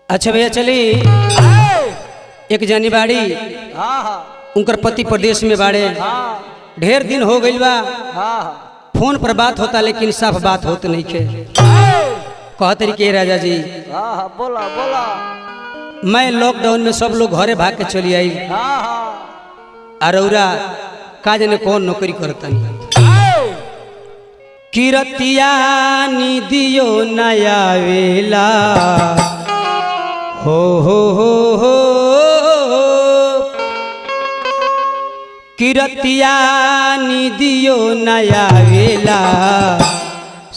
अच्छा भैया चली एक जनी बाड़ी उनकर पति प्रदेश में बाड़े ढेर दिन हो गई बा फोन पर बात होता लेकिन साफ बात होत नहीं खे कह तरीके राजा जी बोला बोला मैं लॉकडाउन में सब लोग घरे भाग के चली आई अरौरा का जाने कौन नौकरी करता किरतिया निदियो नया वेला हो किरतिया निदियो नया वेला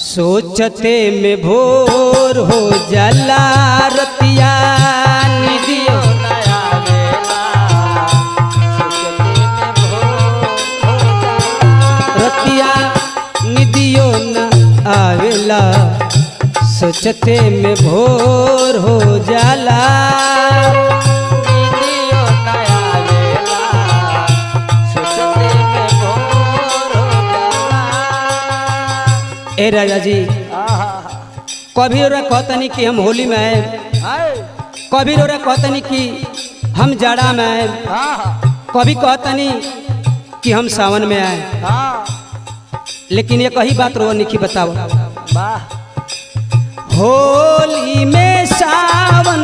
सोचते में भोर हो जाला रतिया निदियो नया वेला रतिया निदियो न आवेला सोचते में भोर हो जाला निदियो नया वेला सोचते में भोर हो जाला। ए राजा जी कभी रो कहतनी कि हम होली में आए कभी रो कहतनी कि हम जाड़ा में आए कभी कहतनी कि हम सावन में आए लेकिन ये कही बात रो निकी बताओ होली में सावन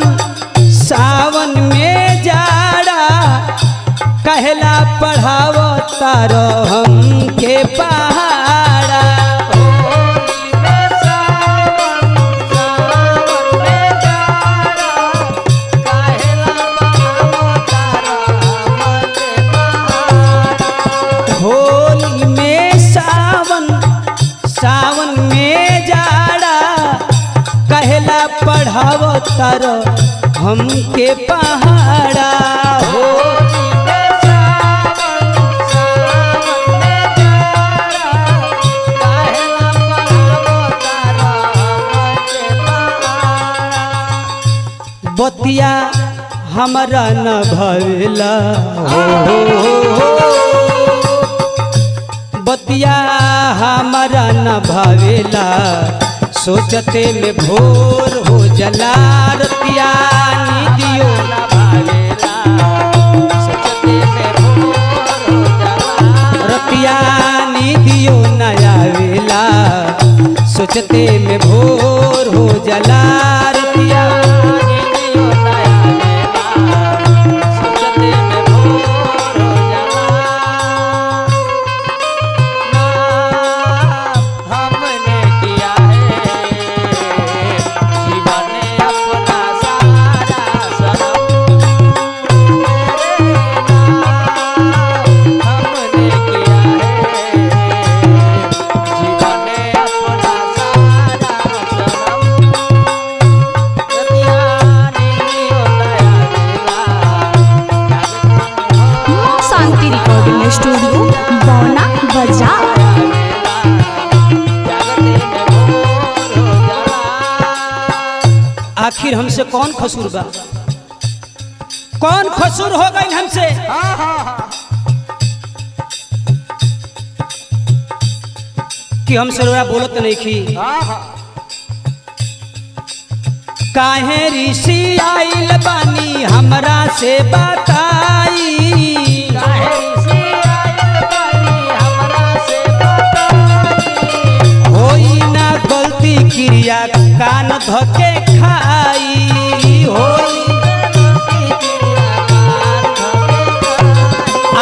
सावन में जाड़ा कहला पढ़ावो तारो हम के पहाड़ा होली में सावन सावन में जाड़ा कहला पढ़ावो तारो हम के पहाड़ा बतिया हमारा न भवेला बतिया हमारा न भावेला सोचते में भोर हो जला रतिया निदियो न भावेला सोचते में भोर हो जाला। रतिया निदियो न आवेला सोचते में भोर हो जला रतिया निदियो नया वेला सोचते में भोर हो जाला। हमने किया है जीवन ने अपना सारा सनम हमने किया है जीवन ने अपना सारा सनम रतिया निदियो नया वेला मां शांति रिकॉर्डिंग स्टूडियो बौना बाजार। आखिर हमसे कौन कसूर बा कौन कसूर हो गई हमसे कि हमसे रोया बोलत नहीं की काहे ऋषि आइल बानी हमरा से बताई होई ना गलती क्रिया कान धके खाई होई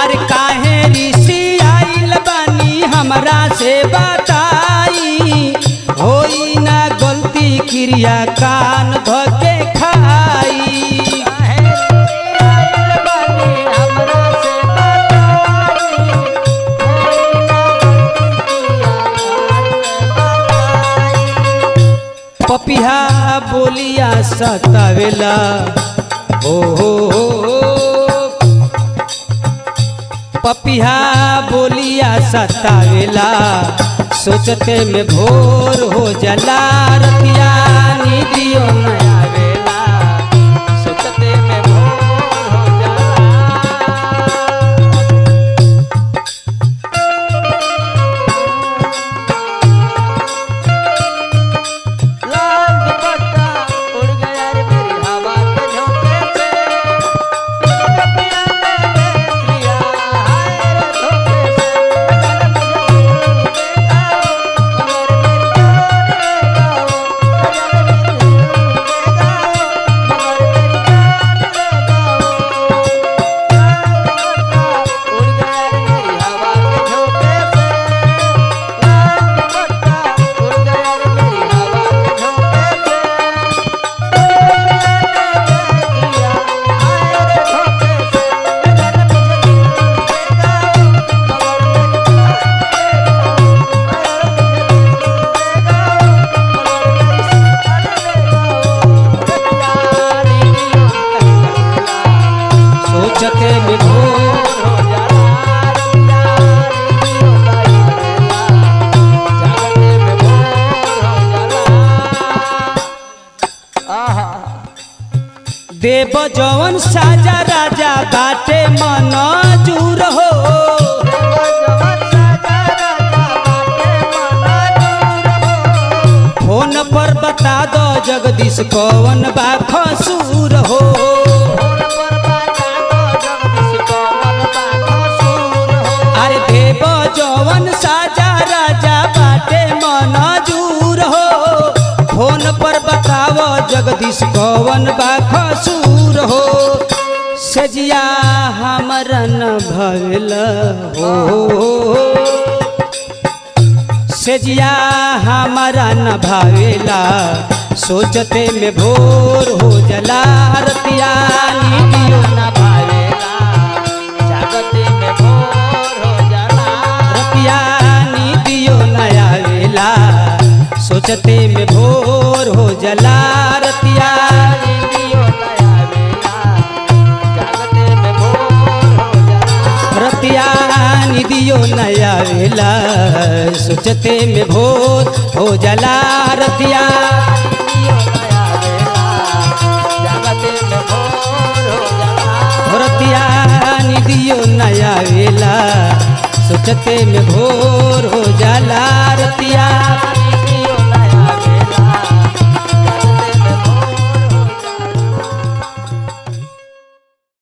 अरे काहे ऋषि आइल बानी हमरा से बताई होई ना गलती क्रिया कान धके खाई पपिहा बोलिया सतावेला हो पपिहा बोलिया सतावेला सोचते में भोर हो जला रतिया निदियो नया वेला सोचते में भोर हो जाला। लाल दुपट्टा उड़ गया रे मेरी हवा देव जवन साजा राजा बाटे मनजूर हो। फोन पर बता दो जगदीश कौन बा कसूर हो। अरे देव जवन साजा राजा बाटे मनजूर हो। फोन पर बताओ जगदीश कौन बा कसूर हो। सजिया हमरा न भइल हो। सजिया हमारा न भावेला सोचते में भोर हो जला। रतिया नींदियो न भावेला जागते में भोर हो जाला। रतिया नींदियो न आवेला सोचते में भोर हो जला। रतिया नींदियो न आवेला जागते में भोर हो जाला। रतिया नींदियो न आवेला सोचते में भोर हो जला। रतिया रतिया निदियो नया वेला सोचते में भोर हो जाला।